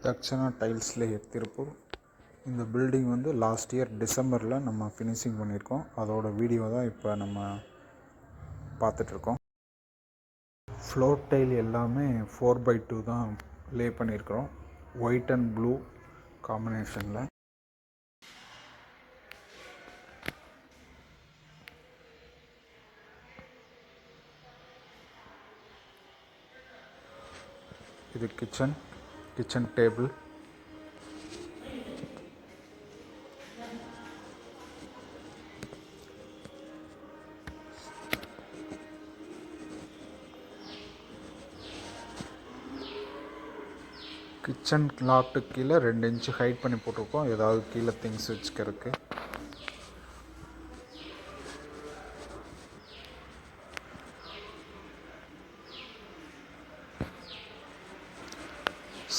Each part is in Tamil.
Dakshana tiles layer Tiruppur. இந்த பில்டிங் வந்து லாஸ்ட் இயர் டிசம்பரில் நம்ம ஃபினிஷிங் பண்ணியிருக்கோம். அதோட வீடியோ தான் இப்போ நம்ம பார்த்துட்ருக்கோம். ஃப்ளோர் டைல் எல்லாமே 4x2 தான் லே பண்ணியிருக்கிறோம். ஒயிட் அண்ட் ப்ளூ காம்பினேஷனில். இது கிச்சன் டேபிள். கிச்சன் லாப்ட்டுக்கு கீழே 2 இன்ச்சு ஹைட் பண்ணி போட்டிருக்கோம், ஏதாவது கீழே திங்ஸ் வச்சுக்கிறதுக்கு.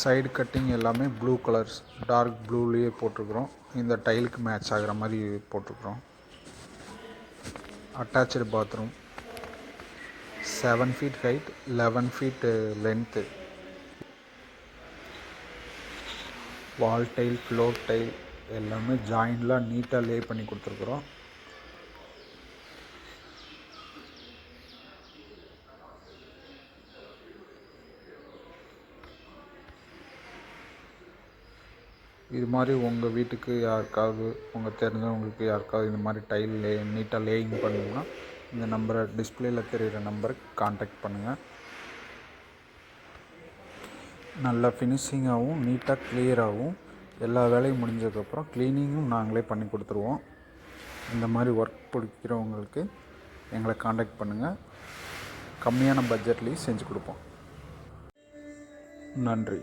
சைடு கட்டிங் எல்லாமே ப்ளூ கலர்ஸ், டார்க் ப்ளூலேயே போட்டிருக்கிறோம். இந்த டைலுக்கு மேட்ச் ஆகிற மாதிரி போட்டிருக்கிறோம். Attach bathroom, 7 feet height, 11 feet length. Wall tile, floor tile எல்லாமே ஜாயின்லாம் நீட்டாக லே பண்ணி கொடுத்துருக்குறோம். இது மாதிரி உங்கள் வீட்டுக்கு யாருக்காவது, உங்கள் தெரிஞ்சவங்களுக்கு யாருக்காவது இந்த மாதிரி டைல் நீட்டாக லேயிங் பண்ணணும்னா இந்த நம்பரை, டிஸ்பிளேயில் தெரிகிற நம்பருக்கு கான்டாக்ட் பண்ணுங்கள். நல்லா ஃபினிஷிங்காகவும் நீட்டாக கிளியராகவும் எல்லா வேலையும் முடிஞ்சதுக்கப்புறம் க்ளீனிங்கும் நாங்களே பண்ணி கொடுத்துருவோம். இந்த மாதிரி ஒர்க் பிடிக்கிறவங்களுக்கு எங்களை கான்டாக்ட் பண்ணுங்கள். கம்மியான பட்ஜெட்லேயும் செஞ்சு கொடுப்போம். நன்றி.